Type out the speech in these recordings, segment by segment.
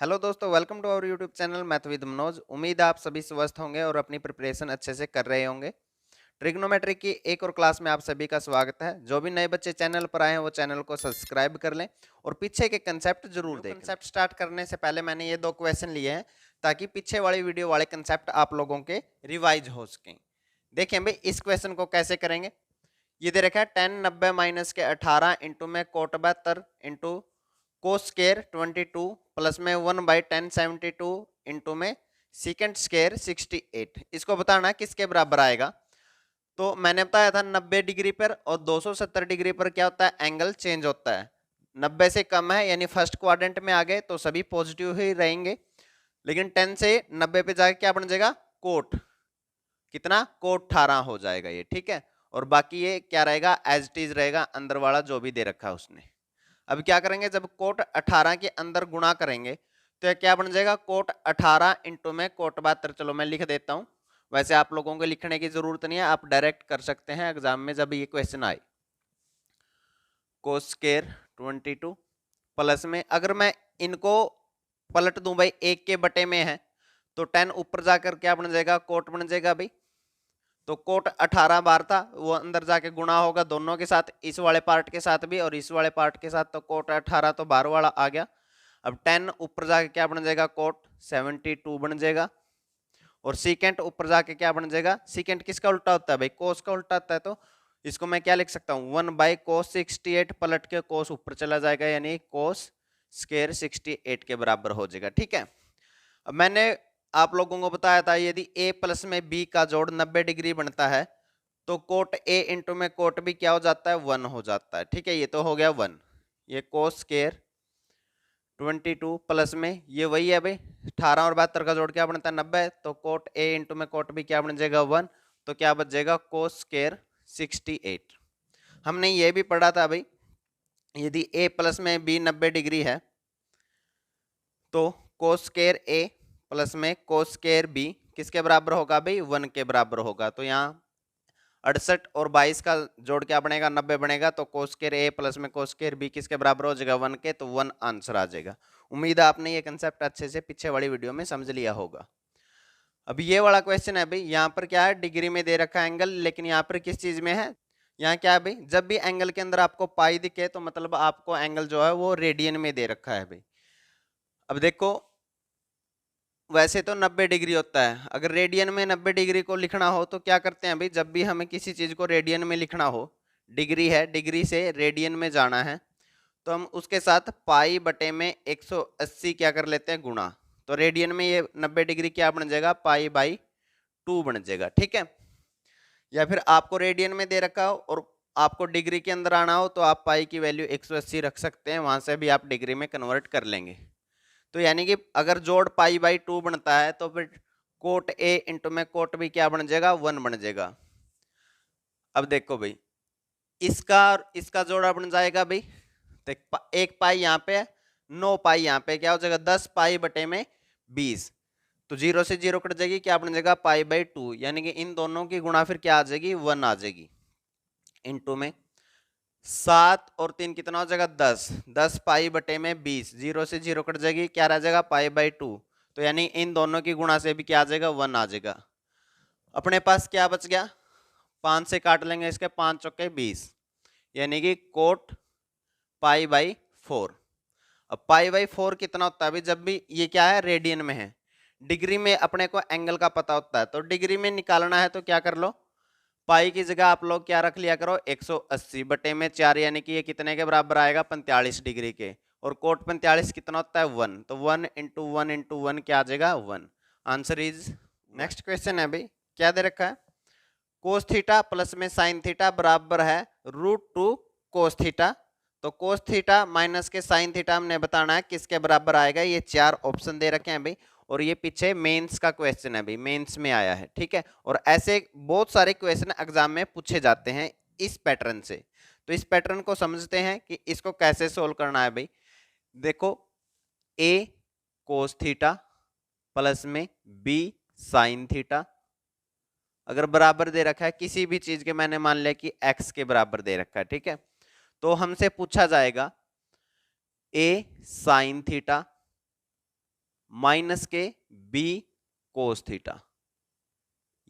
Hello दोस्तों, welcome to our YouTube channel Math with Manoj. उम्मीद है आप सभी स्वस्थ होंगे और अपनी प्रिपरेशन अच्छे से कर रहे होंगे। ट्रिग्नोमेट्री की एक और क्लास में आप सभी का स्वागत है। जो भी नए बच्चे चैनल पर आए हैं वो चैनल को सब्सक्राइब कर लें और पीछे के कंसेप्ट जरूर देखें। कंसेप्ट स्टार्ट करने से पहले मैंने ये 2 क्वेश्चन लिए हैं ताकि पीछे वाली वीडियो वाले कंसेप्ट आप लोगों के रिवाइज हो सकें। देखें भाई, इस क्वेश्चन को कैसे करेंगे। ये दे रखा है 10 90 माइनस के 18 इंटू में cot 72 into cos square 22 plus में 1/1072 इंटू में सीकेंट स्केयर 68। इसको बताना किसके बराबर आएगा। तो मैंने बताया था 90 डिग्री पर और 270 डिग्री पर क्या होता है, एंगल चेंज होता है। 90 से कम है यानी फर्स्ट क्वाड्रेंट में आ गए तो सभी पॉजिटिव ही रहेंगे, लेकिन 10 से 90 पे जाके क्या बन जाएगा, कोट कितना, कोट 18 हो जाएगा ये, ठीक है। और बाकी ये क्या रहेगा, एज इट इज रहेगा, अंदर वाला जो भी दे रखा है उसने। अब क्या करेंगे, जब कोट 18 के अंदर गुणा करेंगे तो क्या बन जाएगा, कोट 18 इंटू में कोट 72। चलो मैं लिख देता हूं, वैसे आप लोगों को लिखने की जरूरत नहीं है, आप डायरेक्ट कर सकते हैं एग्जाम में जब ये क्वेश्चन आए। कोस स्केयर 22 प्लस में, अगर मैं इनको पलट दूं भाई, एक के बटे में है तो 10 ऊपर जाकर क्या बन जाएगा, कोट बन जाएगा भाई। तो कोट 18 बार था, वो अंदर जाके गुणा होगा दोनों के साथ, इस वाले पार्ट के साथ भी और इस वाले पार्ट के साथ, तो कोट 18 तो बाहर वाला आ गया। अब 10 ऊपर जाके क्या बन जाएगा, कोट 72 बन जाएगा। और सीकेंट ऊपर जाके क्या बन जाएगा, सीकेंट किसका उल्टा होता है भाई, कोस का उल्टा होता है। तो इसको मैं क्या लिख सकता हूँ, 1/cos 68 पलट के कोस ऊपर चला जाएगा, यानी कोस स्केयर 68 के बराबर हो जाएगा, ठीक है। अब मैंने आप लोगों को बताया था यदि a प्लस में b का जोड़ 90 डिग्री बनता है तो कोट a इंटू में कोट b क्या हो जाता है, 1 हो जाता है, ठीक है। ये तो हो गया 1। ये कोस स्केयर 22 प्लस में ये वही है भाई, 18 और 72 का जोड़ क्या बनता है, 90। तो कोट a इंटू में कोट b क्या बन जाएगा, 1। तो क्या बच जाएगा, कोस स्केयर 68। हमने ये भी पढ़ा था भाई, यदि a प्लस में b 90 डिग्री है तो कोस स्केयर a प्लस में कोस स्केयर b किसके बराबर होगा भाई, 1 के बराबर होगा। तो यहाँ 68 और 22 का जोड़ क्या बनेगा, 90 बनेगा। तो कोस स्केयर a प्लस में कोस स्केयर b किसके बराबर हो जाएगा, 1 के। तो 1 आंसर आ जाएगा। उम्मीद है आपने ये कंसेप्ट अच्छे से पीछे वाली वीडियो में समझ लिया होगा। अब ये वाला क्वेश्चन है भाई, यहाँ पर क्या है, डिग्री में दे रखा है एंगल, लेकिन यहाँ पर किस चीज में है, यहाँ क्या है भाई, जब भी एंगल के अंदर आपको पाई दिखे तो मतलब आपको एंगल जो है वो रेडियन में दे रखा है भाई। अब देखो, वैसे तो 90 डिग्री होता है, अगर रेडियन में 90 डिग्री को लिखना हो तो क्या करते हैं भाई, जब भी हमें किसी चीज को रेडियन में लिखना हो, डिग्री है, डिग्री से रेडियन में जाना है तो हम उसके साथ पाई बटे में 180 क्या कर लेते हैं, गुणा। तो रेडियन में ये 90 डिग्री क्या बन जाएगा, पाई/2 बन जाएगा, ठीक है। या फिर आपको रेडियन में दे रखा हो और आपको डिग्री के अंदर आना हो तो आप पाई की वैल्यू 180 रख सकते हैं, वहां से भी आप डिग्री में कन्वर्ट कर लेंगे। तो यानी कि अगर जोड़ पाई/2 बनता है तो फिर कोट a इंटू में कोट b क्या बन जाएगा, 1 बन जाएगा। अब देखो भाई, इसका और इसका जोड़ा बन जाएगा भाई, तो एक पाई यहाँ पे, 9 पाई यहाँ पे, क्या हो जाएगा 10 पाई बटे में 20। तो 0 से 0 कट जाएगी, क्या बन जाएगा पाई/2, यानी कि इन दोनों की गुणा फिर क्या आ जाएगी, 1 आ जाएगी। इंटू में 7 और 3 कितना हो जाएगा, 10, 10 पाई बटे में 20, 0 से 0 कट जाएगी, क्या रह जाएगा पाई/2। तो यानी इन दोनों की गुणा से भी क्या आ जाएगा, 1 आ जाएगा। अपने पास क्या बच गया, 5 से काट लेंगे इसके, 5 चौके 20, यानी कि कोट पाई/4। अब पाई/4 कितना होता है अभी, जब भी ये क्या है, रेडियन में है, डिग्री में अपने को एंगल का पता होता है, तो डिग्री में निकालना है तो क्या कर लो, पाई की जगह आप लोग क्या रख लिया करो, 180 बटे में 4, यानी कि ये कितने के बराबर आएगा, 45 डिग्री के। और कोट 45 कितना होता है, 1। तो 1 इंटू 1 इंटू 1 क्या आ जाएगा, 1। Answer is. नेक्स्ट क्वेश्चन है भाई, क्या दे रखा है, कोस थीटा प्लस में साइन थीटा बराबर है √2 कोस थीटा। तो कोस थीटा माइनस के साइन थीटा हमने बताना है किसके बराबर आएगा। ये 4 ऑप्शन दे रखे हैं भाई, और ये पीछे मेंस का क्वेश्चन है भाई, मेंस में आया है, ठीक है। और ऐसे बहुत सारे क्वेश्चन एग्जाम में पूछे जाते हैं इस पैटर्न से। तो इस पैटर्न को समझते हैं कि इसको कैसे सोल्व करना है भाई। देखो, a कोस थीटा प्लस में b साइन थीटा, अगर बराबर दे रखा है किसी भी चीज के, मैंने मान लिया कि x के बराबर दे रखा है, ठीक है। तो हमसे पूछा जाएगा a साइन थीटा माइनस के बी कोस थीटा।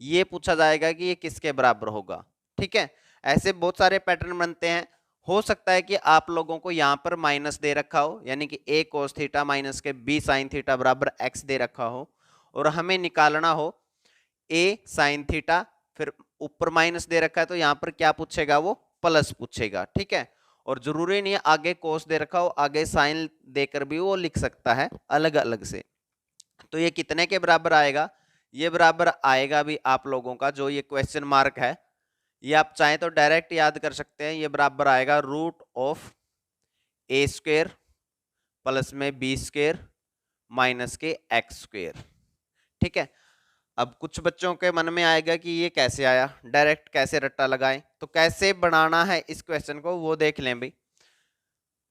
ये पूछा जाएगा कि ये किसके बराबर होगा। ठीक है, ऐसे बहुत सारे पैटर्न बनते हैं। हो सकता है कि आप लोगों को यहां पर माइनस दे रखा हो, यानी कि ए कोस थीटा माइनस के बी साइन थीटा बराबर एक्स दे रखा हो, और हमें निकालना हो ए साइन थीटा, फिर ऊपर माइनस दे रखा है तो यहां पर क्या पूछेगा, वो प्लस पूछेगा। ठीक है, और जरूरी नहीं है आगे कोस दे रखा हो, आगे साइन देकर भी वो लिख सकता है अलग अलग से। तो ये कितने के बराबर आएगा, ये बराबर आएगा भी आप लोगों का जो ये क्वेश्चन मार्क है, ये आप चाहें तो डायरेक्ट याद कर सकते हैं। ये बराबर आएगा root of A square plus में बी स्क्वेयर माइनस के एक्स स्क्वेयर। ठीक है, अब कुछ बच्चों के मन में आएगा कि ये कैसे आया, डायरेक्ट कैसे रट्टा लगाएं। तो कैसे बनाना है इस क्वेश्चन को वो देख लें भाई।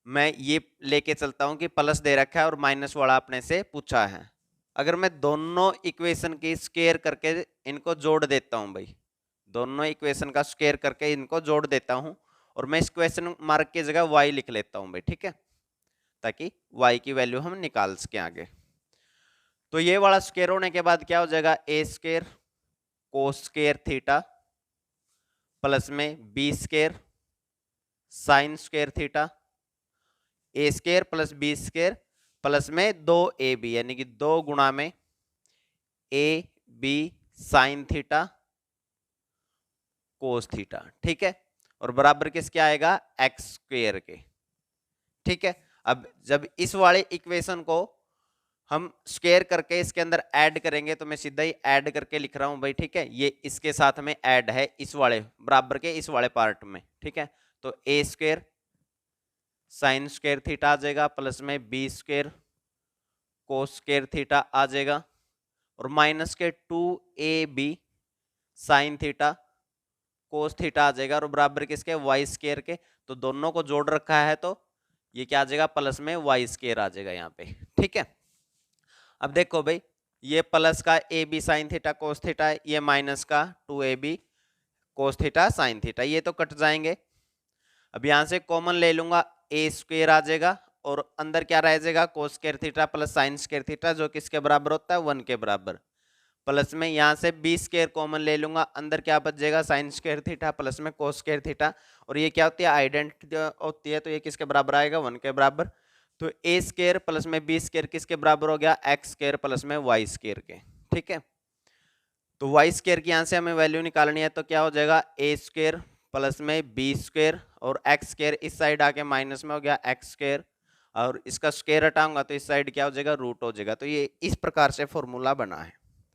मैं ये लेके चलता हूं कि प्लस दे रखा है और माइनस वाला अपने से पूछा है। अगर मैं दोनों इक्वेशन की स्क्वायर करके इनको जोड़ देता हूं भाई, दोनों इक्वेशन का स्क्वायर करके इनको जोड़ देता हूं, और मैं इस क्वेश्चन मार्क की जगह y लिख लेता हूं भाई। ठीक है, ताकि y की वैल्यू हम निकाल सके आगे। तो ये वाला स्क्वायर होने के बाद क्या हो जाएगा, A square cos square theta plus में B square sine square theta, A square plus B square plus में 2ab यानी कि 2 गुणा में A B sine theta cos theta. ठीक है, और बराबर किसके आएगा, एक्स स्क्वायर के। ठीक है, अब जब इस वाले इक्वेशन को हम स्क्वायर करके इसके अंदर ऐड करेंगे, तो मैं सीधा ही ऐड करके लिख रहा हूं भाई। ठीक है, ये इसके साथ में ऐड है इस वाले बराबर के इस वाले पार्ट में। ठीक है, तो A square sine square theta आ जाएगा प्लस में B square cos square theta आ जाएगा, और माइनस के 2ab sine theta cos theta आ जाएगा, और बराबर किसके, वाई स्क्वायर के। तो दोनों को जोड़ रखा है तो ये क्या आ जाएगा, प्लस में वाई स्क्वायर आ जाएगा यहाँ पे। ठीक है, अब देखो भाई, ये प्लस का A B sine theta cos theta, ये माइनस का 2ab cos theta sine theta, ये तो कट जाएंगे। अब यहां से कॉमन ले लूंगा, ए स्क्वायर आ जाएगा और अंदर क्या रह जाएगा, कोस square theta plus sign square theta, जो किसके बराबर होता है, 1 के बराबर। प्लस में यहां से बी स्क्वायर कॉमन ले लूंगा, अंदर क्या बच जाएगा, साइन स्क्वायर थीटा प्लस में कोस स्क्वायर थीटा, और ये क्या होती है, आइडेंटिटी होती है, तो ये किसके बराबर आएगा, 1 के बराबर। तो ए स्क्वायर प्लस में बी स्क्वायर किसके बराबर हो गया, एक्स स्क्वायर प्लस में वाई स्क्वायर के। ठीक है, तो वाई स्क्वायर की यहां से हमें वैल्यू निकालनी है, तो क्या हो जाएगा, ए स्क्वायर प्लस में बी स्क्वायर और एक्स स्क्वायर इस साइड आके माइनस में हो गया एक्स स्क्वायर, और इसका स्क्वायर हटाऊंगा तो इस साइड क्या हो जाएगा, रूट हो जाएगा। तो ये इस प्रकार से फॉर्मूला बना है।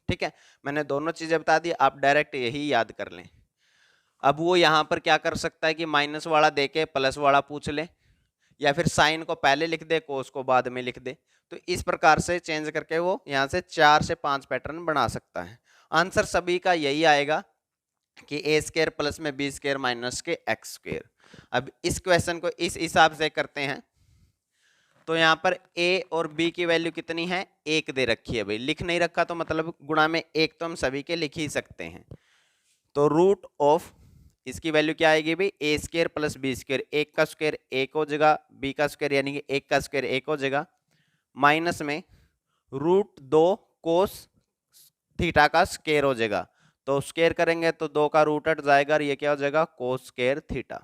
ठीक है, मैंने दोनों चीजें बता दी, आप डायरेक्ट यही याद कर लें। अब वो यहां पर क्या कर सकता है कि माइनस वाला देके प्लस वाला पूछ ले, या फिर साइन को पहले लिख दे कोस को बाद में लिख दे। तो इस प्रकार से चेंज करके वो यहां से 4 से 5 पैटर्न बना सकता है। आंसर सभी का यही आएगा कि ए स्क्वायर प्लस में बी स्क्वायर माइनस के एक्स स्क्वायर। अब इस क्वेश्चन को इस हिसाब से करते हैं, तो यहाँ पर a और b की वैल्यू कितनी है, 1 दे रखी है भाई। लिख नहीं रखा तो मतलब गुणा में 1 तो हम सभी के लिख ही सकते हैं। तो रूट ऑफ इसकी वैल्यू क्या आएगी भाई, ए स्क्वायर प्लस बी स्क्वायर, 1 का स्क्वायर 1 हो जाएगा, b का स्क्वायर यानी कि 1 का स्क्वायर 1 हो जाएगा, माइनस में रूट 2 कोस थीटा का स्क्वायर हो जाएगा। तो स्क्वायर करेंगे तो 2 का रूट हट जाएगा और ये क्या हो जाएगा, कोस स्क्वायर थीटा।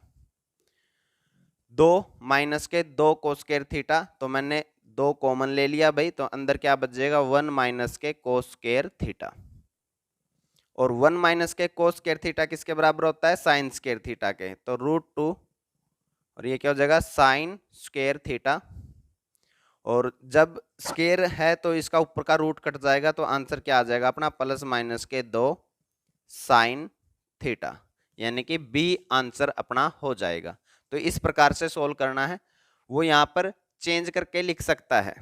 2 माइनस के 2 कोस स्क्वायर थीटा, तो मैंने 2 कॉमन ले लिया भाई, तो अंदर क्या बच जाएगा, 1 माइनस के कोस स्क्वायर थीटा। और 1 माइनस के कोस स्क्वायर थीटा किसके बराबर होता है, साइन स्क्वायर थीटा के। तो रूट 2 और ये क्या हो जाएगा, साइन स्क्वायर थीटा। और जब स्क्वायर है तो इसका ऊपर का रूट कट जाएगा, तो आंसर क्या आ जाएगा अपना, प्लस माइनस के 2 साइन थीटा, यानी कि बी आंसर अपना हो जाएगा। तो इस प्रकार से सोल्व करना है, वो यहां पर चेंज करके लिख सकता है,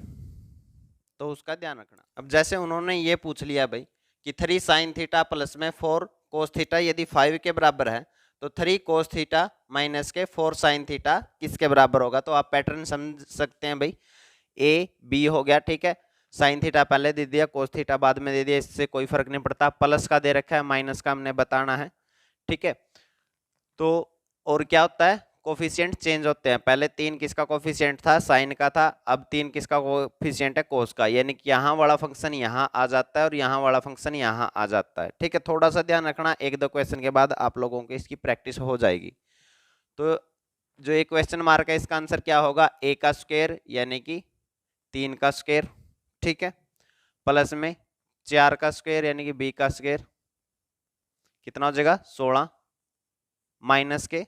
तो उसका ध्यान रखना। अब जैसे उन्होंने ये पूछ लिया भाई कि 3 साइन थीटा प्लस में 4 कोस थीटा यदि 5 के बराबर है, तो 3 कोस थीटा माइनस के 4 साइन थीटा किसके बराबर होगा। तो आप पैटर्न समझ सकते हैं भाई, ए बी हो गया। ठीक है, साइन थीटा पहले दे दिया, कोस थीटा बाद में दे दिया, इससे कोई फर्क नहीं पड़ता। प्लस का दे रखा है, माइनस का हमने बताना है। ठीक है, तो और क्या होता है, कोफिशिएंट चेंज होते हैं। पहले 3 किसका कोफिशिएंट था, साइन का था, अब 3 किसका कोफिशिएंट है, कोस का। यानी कि यहाँ वाला फंक्शन यहाँ आ जाता है और यहाँ वाला फंक्शन यहाँ आ जाता है। ठीक है, थोड़ा सा ध्यान रखना, 1-2 क्वेश्चन के बाद आप लोगों को इसकी प्रैक्टिस हो जाएगी। तो जो एक क्वेश्चन मार्क है इसका आंसर क्या होगा, a का स्क्वायर यानी कि 3 का स्क्वायर, ठीक है, प्लस में 4 का स्क्वायर यानी कि b का स्क्वायर, कितना हो जाएगा 16, माइनस के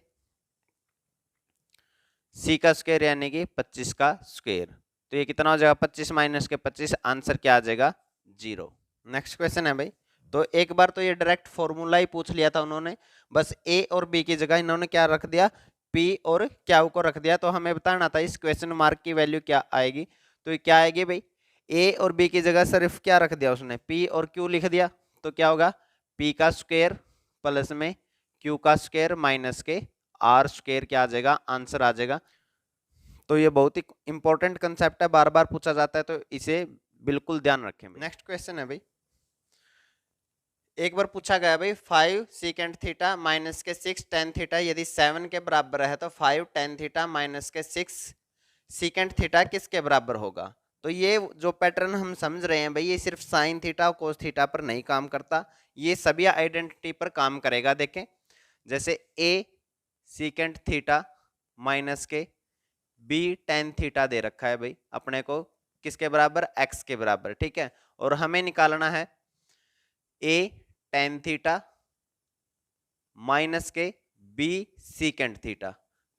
c का स्क्वायर यानी कि 25 का स्क्वायर। तो ये कितना हो जाएगा 25 माइनस के 25, आंसर क्या आ जाएगा 0। नेक्स्ट क्वेश्चन है भाई, तो एक बार तो ये डायरेक्ट फॉर्मूला ही पूछ लिया था उन्होंने, बस a और b की जगह इन्होंने क्या रख दिया, p और q को रख दिया। तो हमें बताना था इस क्वेश्चन मार्क की वैल्यू क्या आएगी। तो ये क्या आएगी भाई, a और b की जगह सिर्फ क्या रख दिया उसने, p और q लिख दिया। तो क्या होगा p का स्क्वायर प्लस में q का स्क्वायर माइनस के r स्क्वायर, क्या आ जाएगा आंसर आ जाएगा। तो ये बहुत ही इंपॉर्टेंट कंसेप्ट है, बार बार पूछा जाता है, तो इसे बिल्कुल ध्यान रखें। नेक्स्ट क्वेश्चन है भाई, एक बार पूछा गया भाई 5 सीकेंट थीटा माइनस के 6 टेन थीटा यदि 7 के बराबर है तो 5 टेन थीटा माइनस के 6 सीकेंट थीटा किसके बराबर होगा। तो ये जो पैटर्न हम समझ रहे हैं भाई, ये सिर्फ साइन थीटा और कोस थीटा पर नहीं काम करता, ये सभी आइडेंटिटी पर काम करेगा। देखें, जैसे a सीकेंट थीटा माइनस के b टेन थीटा दे रखा है भाई अपने को, किसके बराबर, x के बराबर, ठीक है। और हमें निकालना है a टेन थीटा माइनस के b सीकेंट थीटा।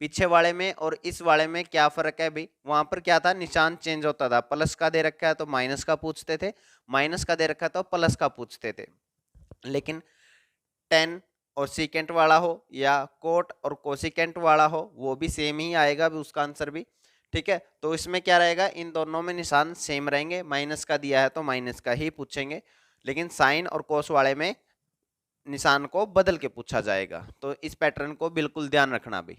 पीछे वाले में और इस वाले में क्या फर्क है भाई, वहां पर क्या था, निशान चेंज होता था, प्लस का दे रखा है तो माइनस का पूछते थे, माइनस का दे रखा है तो प्लस का पूछते थे। लेकिन टेन और सीकेंट वाला हो या कोट और कोसिकेंट वाला हो वो भी सेम ही आएगा भी उसका आंसर भी, ठीक है। तो इसमें क्या रहेगा, इन दोनों में निशान सेम रहेंगे, माइनस का दिया है तो माइनस का ही पूछेंगे, लेकिन साइन और कोस वाले में निशान को बदल के पूछा जाएगा। तो इस पैटर्न को बिल्कुल ध्यान रखना भी।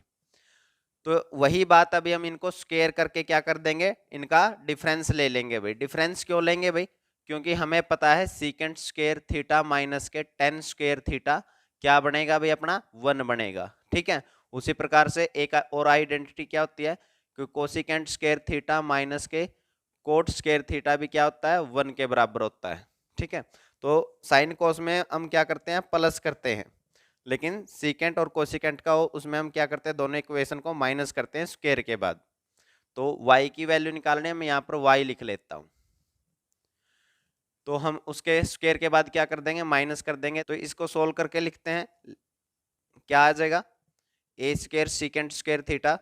तो वही बात अभी हम इनको स्क्वायर करके क्या कर देंगे, इनका डिफरेंस ले लेंगे भाई। डिफरेंस क्यों लेंगे भाई, क्योंकि हमें पता है सीकेंट स्क्वायर थीटा माइनस के टेन स्क्वायर थीटा क्या बनेगा भाई, अपना 1 बनेगा, ठीक है। उसी प्रकार से एक और आइडेंटिटी क्या होती है कि कोसिकेंट स्क्वायर थीटा माइनस के कोट स्क्वायर थीटा भी क्या होता है 1 के बराबर होता है, ठीक है। तो साइन कोस में हम क्या करते हैं, प्लस करते हैं, लेकिन सीकेंट और कोसिकेंट का उसमें हम क्या करते हैं, दोनों इक्वेशन को माइनस करते हैं स्क्वायर के बाद। तो y की वैल्यू निकालने में यहाँ पर y लिख लेता हूँ, तो हम उसके स्क्वायर के बाद क्या कर देंगे, माइनस कर देंगे। तो इसको सोल्व करके लिखते हैं, क्या आ जाएगा, a square secant square theta,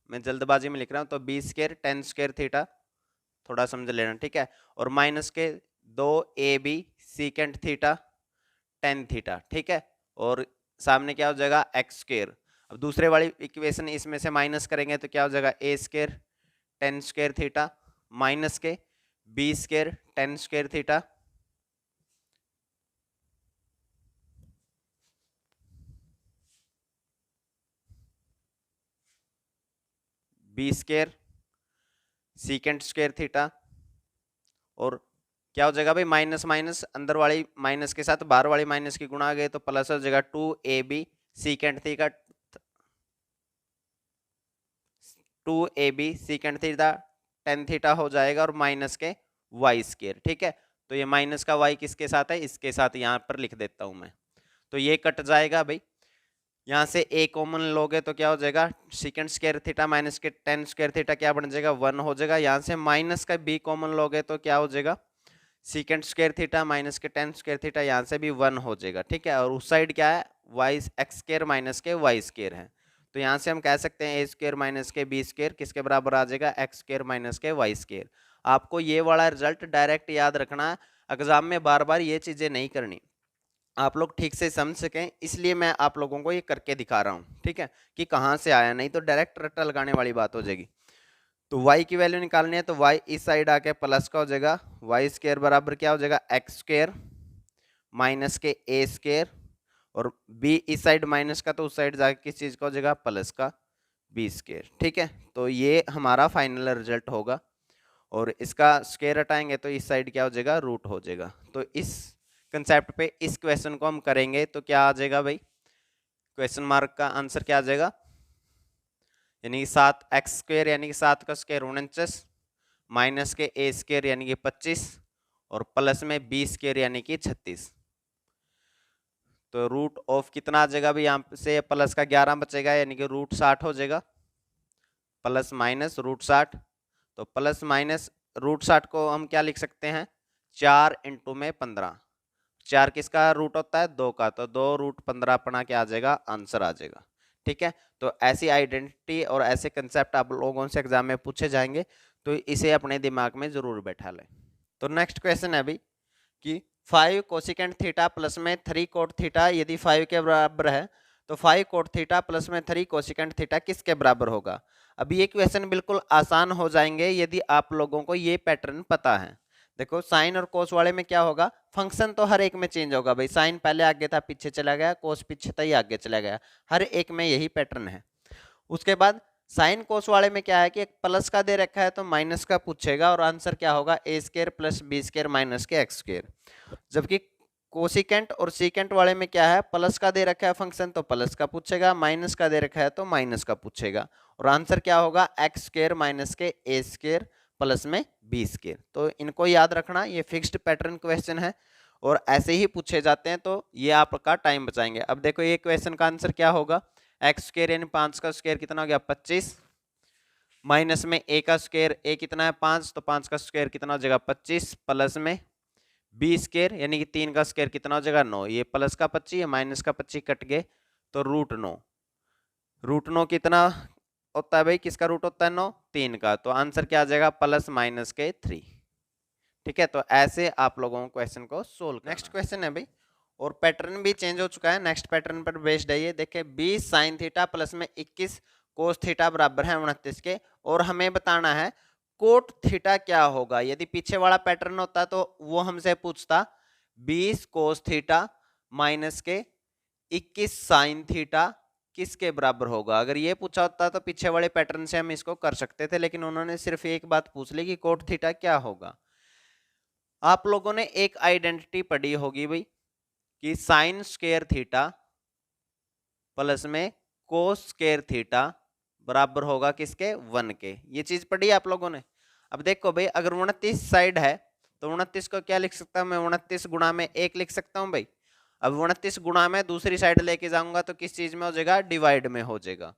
मैं जल्दबाजी में लिख रहा हूँ, तो b square ten square theta, थोड़ा समझ लेना, ठीक है, और माइनस के 2ab secant theta tan theta, ठीक है, और सामने क्या हो जाएगा एक्स स्क्वायर। अब दूसरे वाली इक्वेशन इसमें से माइनस करेंगे तो क्या हो जाएगा a square ten square theta minus के b square ten square theta b square secant square theta, और क्या हो जाएगा भाई, माइनस माइनस अंदर वाली माइनस के साथ बाहर वाली माइनस की गुणा आ गए तो प्लस हो जाएगा 2ab secant theta 2ab secant theta tan theta हो जाएगा, और माइनस के वाई स्क्वायर, ठीक है। तो ये माइनस का वाई किसके साथ है, इसके साथ, यहाँ पर लिख देता हूं मैं। तो ये कट जाएगा भाई, यहाँ से a कॉमन लोगे तो क्या हो जाएगा, सीकेंट स्क्वायर थीटा माइनस के टेन स्क्वायर थीटा क्या बन जाएगा 1 हो जाएगा। यहाँ से माइनस का b कॉमन लोगे तो क्या हो जाएगा, सीकेंट स्क्वायर थीटा माइनस के टेन स्क्वायर थीटा, यहाँ से भी 1 हो जाएगा, ठीक है। और उस साइड क्या है, वाई एक्स स्क्वायर माइनस के वाई स्क्वायर है, तो यहाँ से हम कह सकते हैं a स्क्वायर माइनस के b स्क्वायर किसके बराबर आ जाएगा, एक्स स्क्वायर माइनस के वाई स्क्वायर। आपको ये वाला रिजल्ट डायरेक्ट याद रखना है, एग्जाम में बार बार ये चीजें नहीं करनी, आप लोग ठीक से समझ सकें, इसलिए मैं आप लोगों को ये करके दिखा रहा हूँ, ठीक है, कि कहाँ से आया, नहीं तो डायरेक्ट रट्टा लगाने वाली बात हो जाएगी। तो y की वैल्यू निकालनी है तो y इस साइड आके प्लस का हो जाएगा, वाई स्क्वायर बराबर क्या हो जाएगा, एक्स स्क्वायर माइनस के a स्क्वायर, और b इस साइड माइनस का तो उस साइड जाके किस चीज का हो जाएगा, प्लस का b स्क्वायर, ठीक है। तो ये हमारा फाइनल रिजल्ट होगा, और इसका स्क्वायर हटाएंगे तो इस साइड क्या हो जाएगा, रूट हो जाएगा। तो इस कंसेप्ट पे इस क्वेश्चन को हम करेंगे तो क्या आ जाएगा भाई, क्वेश्चन मार्क का आंसर क्या आ जाएगा, यानी कि 7x² यानी कि 7 का स्क्वायर 49, माइनस के a² यानी कि 25 और प्लस में b² यानी कि 36। तो रूट ऑफ कितना आ जाएगा भाई, यहाँ से प्लस का 11 बचेगा यानी कि रूट 60 हो जाएगा, प्लस माइनस रूट 60। तो प्लस माइनस रूट 60 को हम क्या लिख सकते हैं, 4 इंटू में 15। 4 किसका रूट होता है, 2 का, तो 2 रूट 15 अपना क्या आ जाएगा, आंसर आ जाएगा। ठीक है, तो ऐसी आइडेंटिटी और ऐसे कंसेप्ट आप लोगों से एग्जाम में पूछे जाएंगे, तो इसे अपने दिमाग में जरूर बैठा लें। तो नेक्स्ट क्वेश्चन है अभी कि 5 कोसिकेंट थीटा प्लस में 3 कोट थीटा यदि 5 के बराबर है तो 5 कोट थीटा प्लस में 3 कोसिकेंट थीटा किसके बराबर होगा। अभी ये क्वेश्चन बिल्कुल आसान हो जाएंगे यदि आप लोगों को ये पैटर्न पता है। देखो साइन और कोस वाले में क्या होगा, फंक्शन तो हर एक में चेंज होगा भाई, साइन पहले आगे था पीछे चला गया, कोस पीछे था ही आगे चला गया, हर एक में यही पैटर्न है। उसके बाद साइन कोस वाले में क्या है कि एक प्लस का दे रखा है तो माइनस का पूछेगा और आंसर क्या होगा, a² प्लस b² माइनस के x²। जबकि कोसिकेंट और सीकेंट वाले में क्या है, प्लस का दे रखा है फंक्शन तो प्लस का पूछेगा, माइनस का दे रखा है तो माइनस का पूछेगा, और आंसर क्या होगा, x² माइनस के a² प्लस में b²। तो इनको याद रखना, ये फिक्स्ड पैटर्न क्वेश्चन है और ऐसे ही पूछे जाते हैं, तो ये आपका टाइम बचाएंगे। अब देखो ये क्वेश्चन का आंसर क्या होगा, x² यानी 5 का स्क्वायर कितना हो गया 25, माइनस में a का स्क्वायर, a कितना है 5, तो 5 का स्क्वायर कितना हो जाएगा 25, प्लस में b² यानी कि 3 का स्क्वायर कितना हो जाएगा 9, ये प्लस का 25 है माइनस का 25 कट गए तो रूट 9। रूट 9 कितना होता है भाई, किसका रूट होता है 9, 3 का, तो आंसर क्या आ जाएगा प्लस माइनस के 3। ठीक है, तो ऐसे आप लोगों को क्वेश्चन को सोल्व करना। नेक्स्ट क्वेश्चन है भाई, और पैटर्न भी चेंज हो चुका है, नेक्स्ट पैटर्न पर बेस्ड है ये। देखिए 20 साइन थीटा प्लस में 21 कोस थीटा बराबर है 29 के, और हमें बताना है कोट थीटा क्या होगा। यदि पीछे वाला पैटर्न होता तो वो हमसे पूछता 20 कोस थीटा माइनस के 21 साइन थीटा किसके बराबर होगा। अगर ये पूछा होता तो पीछे वाले पैटर्न से हम इसको कर सकते थे, लेकिन उन्होंने सिर्फ एक बात पूछ ली कि कोट थीटा क्या होगा। आप लोगों ने एक आइडेंटिटी पढ़ी होगी भाई कि साइन स्क्वायर थीटा प्लस में कोस स्क्वायर थीटा बराबर होगा किसके, 1 के। ये चीज पढ़ी आप लोगों ने। अब देखो भाई, अगर 29 साइड है तो 29 को क्या लिख सकता हूं मैं, 29 गुणा में 1 लिख सकता हूं भाई। अब 29 गुणा में दूसरी साइड लेके जाऊंगा तो किस चीज में हो जाएगा, डिवाइड में हो जाएगा।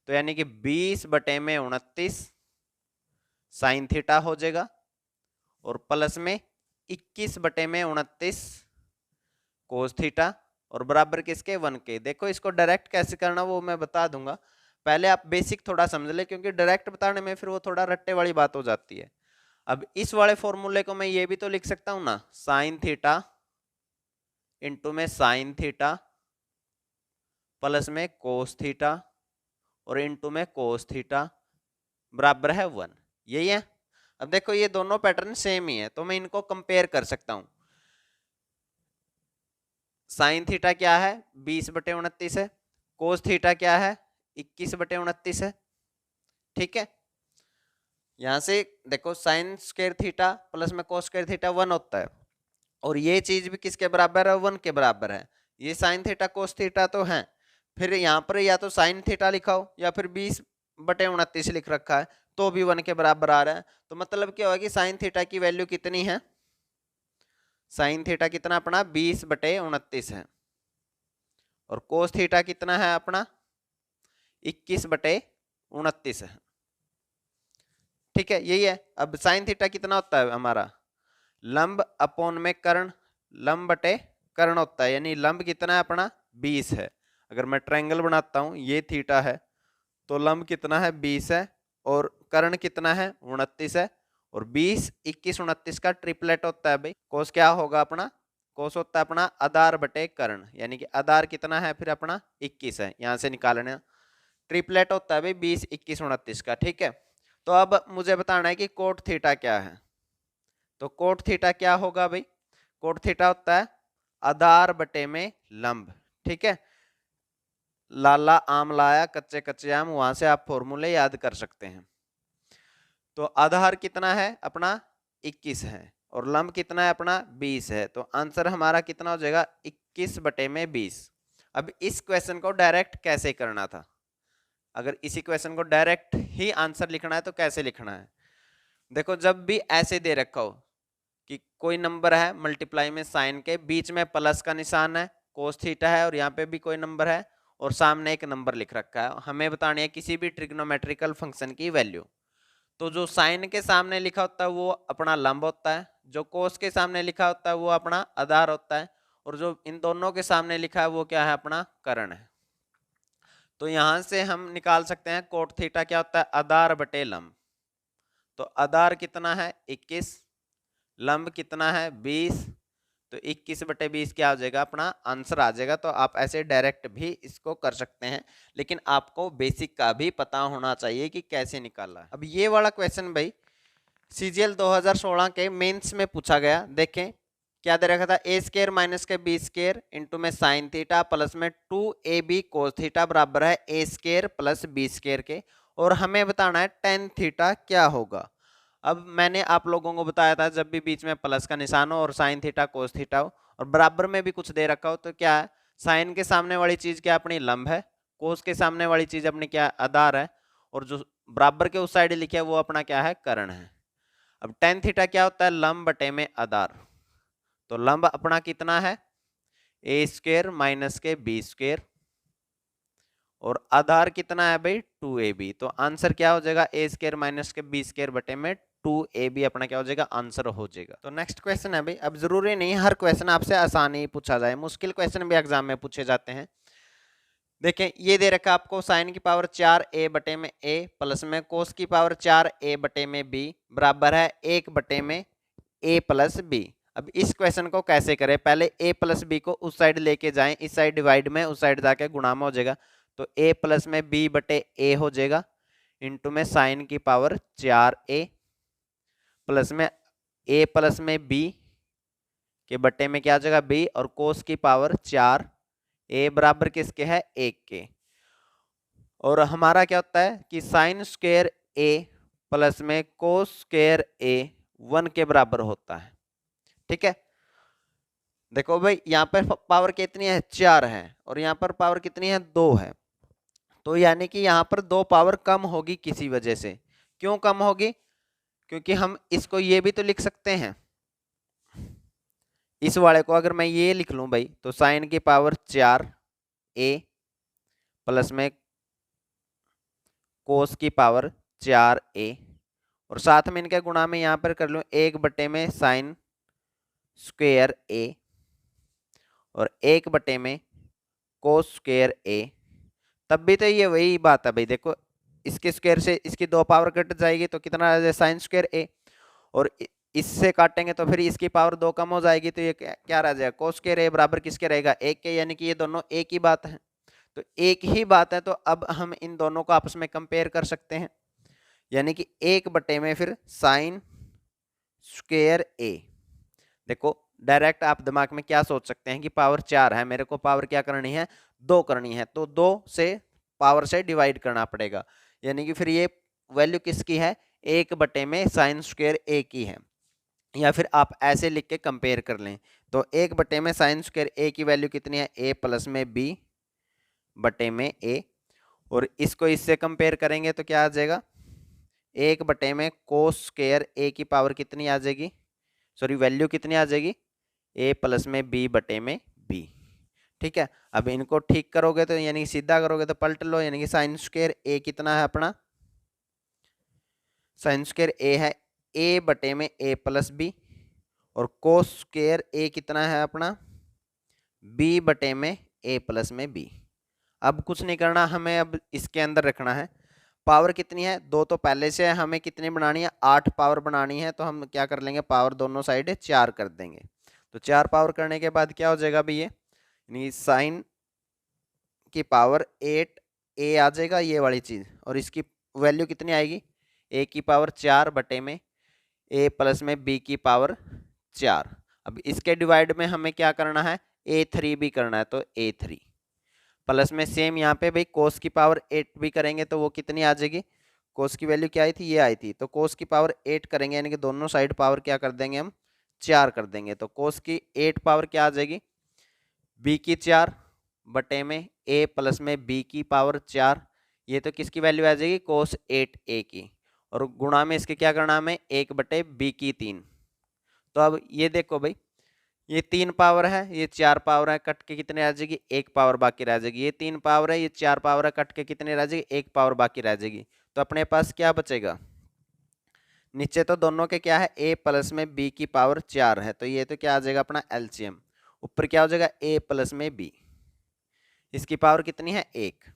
तो यानी कि 20 बटे में 29 साइन थीटा हो जाएगा, और प्लस में 21 बटे में 29 कोस थीटा, और बराबर किसके, 1 के। देखो इसको डायरेक्ट कैसे करना वो मैं बता दूंगा, पहले आप बेसिक थोड़ा समझ ले, क्योंकि डायरेक्ट बताने में फिर वो थोड़ा रट्टे वाली बात हो जाती है। अब इस वाले फॉर्मूले को मैं ये भी तो लिख सकता हूं ना, साइन थीटा इंटू में साइन थीटा प्लस में कोस थीटा और इंटू में कोस थीटा बराबर है 1। यही है। अब देखो ये दोनों पैटर्न सेम ही है तो मैं इनको कंपेयर कर सकता हूं। साइन थीटा क्या है, 20 बटे 29 है, कोस थीटा क्या है, 21 बटे 29 है। ठीक है, यहां से देखो साइन स्क्वायर थीटा प्लस में कोस स्क्वायर थीटा 1 होता है, और ये चीज भी किसके बराबर है, 1 के बराबर है। ये साइन थीटा कोस थीटा तो है, फिर यहाँ पर या तो साइन थीटा लिखाओ या फिर 20 बटे 29 लिख रखा है तो भी 1 के बराबर आ रहा है। तो मतलब क्या होगा कि साइन थीटा की वैल्यू कितनी है, साइन थीटा कितना अपना 20 बटे 29 है, और कोस थीटा कितना है अपना 21 बटे 29 है। ठीक है, यही है। अब साइन थीटा कितना होता है हमारा, लंब अपॉन में कर्ण, लंब बटे कर्ण होता है, यानी लंब कितना है अपना 20 है। अगर मैं ट्रायंगल बनाता हूं, ये थीटा है तो लंब कितना है 20 है, और कर्ण कितना है 29 है, और 20 21 29 का ट्रिपलेट होता है भाई। कोस क्या होगा अपना, कोस होता है अपना आधार बटे कर्ण, यानी कि आधार कितना है फिर अपना 21 है, यहां से निकालना। ट्रिपलेट होता है भाई 20 21 29 का। ठीक है, तो अब मुझे बताना है कि कोट थीटा क्या है। तो कोट थीटा क्या होगा भाई, कोट थीटा होता है आधार बटे में लंब। ठीक है, लाला आम लाया कच्चे कच्चे आम, वहां से आप फॉर्मूले याद कर सकते हैं। तो आधार कितना है अपना 21 है, और लंब कितना है अपना 20 है, तो आंसर हमारा कितना हो जाएगा 21 बटे में 20। अब इस क्वेश्चन को डायरेक्ट कैसे करना था, अगर इसी क्वेश्चन को डायरेक्ट ही आंसर लिखना है तो कैसे लिखना है, देखो जब भी ऐसे दे रखा हो कि कोई नंबर है मल्टीप्लाई में साइन के, बीच में प्लस का निशान है, कोस थीटा है, और यहाँ पे भी कोई नंबर है और सामने एक नंबर लिख रखा है, हमें बतानी है किसी भी ट्रिग्नोमेट्रिकल फंक्शन की वैल्यू। तो जो साइन के सामने लिखा होता है वो अपना लंब होता है, जो कोस के सामने लिखा होता है वो अपना आधार होता है, और जो इन दोनों के सामने लिखा है वो क्या है, अपना कर्ण है। तो यहां से हम निकाल सकते हैं कोट थीटा क्या होता है, आधार बटे लंब। तो आधार कितना है 21, लंब कितना है 20, तो 21 बटे 20 क्या हो जाएगा, अपना आंसर आ जाएगा। तो आप ऐसे डायरेक्ट भी इसको कर सकते हैं, लेकिन आपको बेसिक का भी पता होना चाहिए कि कैसे निकालना है। अब ये वाला क्वेश्चन भाई सीजीएल 2016 के मेंस में पूछा गया। देखें क्या दे रखा था, ए स्केयर माइनस के बी स्केयर इंटू में साइन थीटा प्लस में 2ab कोस थीटा बराबर है ए स्केयर प्लस बी स्केयर के, और हमें बताना है टेन थीटा क्या होगा। अब मैंने आप लोगों को बताया था जब भी बीच में प्लस का निशान हो और साइन थीटा कोस थीटा हो और बराबर में भी कुछ दे रखा हो तो क्या है, साइन के सामने वाली चीज क्या अपनी लंब है, कोस के सामने वाली चीज अपनी क्या आधार है, और जो बराबर के उस साइड लिखे है वो अपना क्या है, कर्ण है। अब टेन थीटा क्या होता है, लंब बटे में आधार। तो लंब अपना कितना है, ए स्क्वायर माइनस के बी स्क्वायर, और आधार कितना है भाई 2ab। तो आंसर क्या हो जाएगा, ए स्क्वायर माइनस के बी स्क्वायर बटे में 2ab अपना क्या हो जाएगा, आंसर हो जाएगा। तो नेक्स्ट क्वेश्चन है भाई, अब जरूरी नहीं हर क्वेश्चन आपसे आसान ही पूछा जाए, मुश्किल क्वेश्चन भी एग्जाम में पूछे जाते हैं। देखें ये दे रखा आपको साइन की पावर 4a बटे में a प्लस में कोस की पावर 4a बटे में b बराबर है 1 बटे में a प्लस b। अब इस क्वेश्चन को कैसे करें, पहले a प्लस b को उस साइड लेके जाएं, इस साइड डिवाइड में उस साइड जाके गुणा में हो जाएगा, तो a प्लस में b बटे a हो जाएगा इंटू में साइन की पावर 4a प्लस में a प्लस में b के बटे में क्या आ जाएगा b, और कोस की पावर 4 a बराबर किसके है 1 के, और हमारा क्या होता है कि साइन स्क्वायर a प्लस में कोस स्क्वायर a 1 के बराबर होता है। ठीक है, देखो भाई यहाँ पर पावर कितनी है 4 है, और यहाँ पर पावर कितनी है 2 है, तो यानी कि यहाँ पर 2 पावर कम होगी किसी वजह से। क्यों कम होगी, क्योंकि हम इसको ये भी तो लिख सकते हैं, इस वाले को अगर मैं ये लिख लूं भाई, तो साइन की पावर 4a प्लस में कोस की पावर 4a, और साथ में इनके गुणा में यहां पर कर लूं 1 बटे में साइन स्क्वायर a और 1 बटे में कोस स्क्वायर a। तब भी तो ये वही बात है भाई, देखो इसके स्क्वायर से इसकी 2 पावर कट जाएगी तो कितना आ जाए साइन स्क्वायर a, और इससे काटेंगे तो फिर इसकी पावर 2 कम हो जाएगी, तो ये क्या रह जाएगा कोस स्क्वायर a बराबर किसके रहेगा 1 के, यानी कि ये दोनों एक ही बात है। तो एक ही बात है, तो अब हम इन दोनों को आपस में कंपेयर कर सकते हैं, यानी कि 1 बटे में फिर साइन स्क्वायर a। देखो डायरेक्ट आप दिमाग में क्या सोच सकते हैं कि पावर 4 है, मेरे को पावर क्या करनी है 2 करनी है, तो 2 से पावर से डिवाइड करना पड़ेगा, यानी कि फिर ये वैल्यू किसकी है 1 बटे में साइन स्क्वायर a की है। या फिर आप ऐसे लिख के कंपेयर कर लें, तो 1 बटे में साइन स्क्वायर a की वैल्यू कितनी है a प्लस में b बटे में a, और इसको इससे कंपेयर करेंगे तो क्या आ जाएगा 1 बटे में कोस स्क्वायर a की पावर कितनी आ जाएगी, सॉरी वैल्यू कितनी आ जाएगी a प्लस में b बटे में b। ठीक है, अब इनको ठीक करोगे तो यानी कि सीधा करोगे तो पलट लो, यानी कि साइन स्क्वायर a कितना है अपना, साइन स्क्वायर a है a बटे में a प्लस b, और कोस स्क्वायर a कितना है अपना b बटे में a प्लस में b। अब कुछ नहीं करना हमें, अब इसके अंदर रखना है पावर कितनी है 2 तो पहले से है, हमें कितनी बनानी है 8 पावर बनानी है, तो हम क्या कर लेंगे पावर दोनों साइड 4 कर देंगे, तो 4 पावर करने के बाद क्या हो जाएगा भाई ये, यानी साइन की पावर 8a आ जाएगा ये वाली चीज़, और इसकी वैल्यू कितनी आएगी a की पावर 4 बटे में a प्लस में b की पावर 4। अब इसके डिवाइड में हमें क्या करना है a3 भी करना है, तो a3 प्लस में सेम यहाँ पे भाई कोस की पावर 8 भी करेंगे तो वो कितनी आ जाएगी, कोस की वैल्यू क्या आई थी ये आई थी, तो कोस की पावर 8 करेंगे, यानी कि दोनों साइड पावर क्या कर देंगे हम 4 कर देंगे, तो कोस की 8 पावर क्या आ जाएगी b की 4 बटे में a प्लस में b की पावर 4, ये तो किसकी वैल्यू आ जाएगी, cos 8a की, और गुणा में इसके क्या करना हमें, 1/b की 3। तो अब ये देखो भाई, ये 3 पावर है, ये 4 पावर है, कट के कितने आ जाएगी, 1 पावर बाकी रह जाएगी। ये 3 पावर है, ये 4 पावर है, कट के कितने रह जाएगी, 1 पावर बाकी रह जाएगी। तो अपने पास क्या बचेगा, नीचे तो दोनों के क्या है, a प्लस में b की पावर 4 है, तो ये तो क्या आ जाएगा अपना एलसीएम। ऊपर क्या हो जाएगा, a प्लस में b, इसकी पावर कितनी है, 1।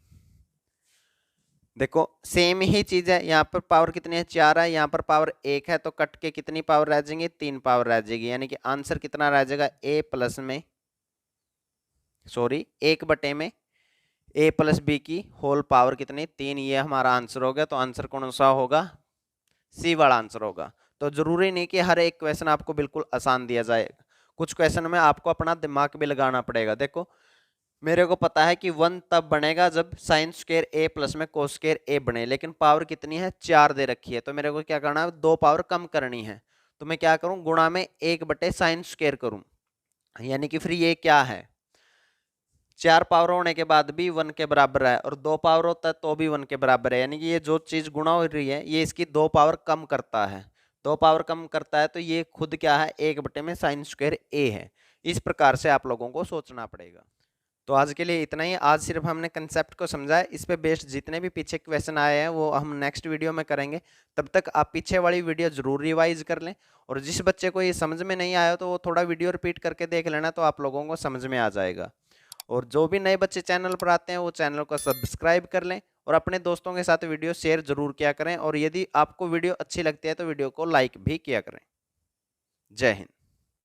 देखो सेम ही चीज है, यहाँ पर पावर कितनी है, 4 है, यहाँ पर पावर 1 है, तो कट के कितनी पावर रह जाएंगे, 3 पावर रह जाएगी। यानी कि आंसर कितना रह जाएगा, a प्लस में, सॉरी 1/में a प्लस b की होल पावर कितनी, 3। ये हमारा आंसर हो गया। तो आंसर कौन सा होगा, सी वाला आंसर होगा। तो जरूरी नहीं कि हर एक क्वेश्चन आपको बिल्कुल आसान दिया जाएगा, कुछ क्वेश्चन में आपको अपना दिमाग भी लगाना पड़ेगा। देखो मेरे को पता है कि 1 तब बनेगा जब साइन स्क्वायर a प्लस में कोस स्क्वायर a बने, लेकिन पावर कितनी है, 4 दे रखी है, तो मेरे को क्या करना है, 2 पावर कम करनी है। तो मैं क्या करूं, गुणा में 1/साइन स्क्वायर करूं, यानी कि फिर ये क्या है, 4 पावर होने के बाद भी 1 के बराबर है, और 2 पावर होता है तो भी 1 के बराबर है। यानी कि ये जो चीज गुणा हो रही है ये इसकी 2 पावर कम करता है, 2 पावर कम करता है, तो ये खुद क्या है, 1/में साइन स्क्वायर a है। इस प्रकार से आप लोगों को सोचना पड़ेगा। तो आज के लिए इतना ही। आज सिर्फ हमने कंसेप्ट को समझा है, इस पे बेस्ड जितने भी पीछे क्वेश्चन आए हैं वो हम नेक्स्ट वीडियो में करेंगे। तब तक आप पीछे वाली वीडियो जरूर रिवाइज कर लें, और जिस बच्चे को ये समझ में नहीं आया तो वो थोड़ा वीडियो रिपीट करके देख लेना, तो आप लोगों को समझ में आ जाएगा। और जो भी नए बच्चे चैनल पर आते हैं वो चैनल को सब्सक्राइब कर लें, और अपने दोस्तों के साथ वीडियो शेयर जरूर किया करें, और यदि आपको वीडियो अच्छी लगती है तो वीडियो को लाइक भी किया करें। जय हिंद।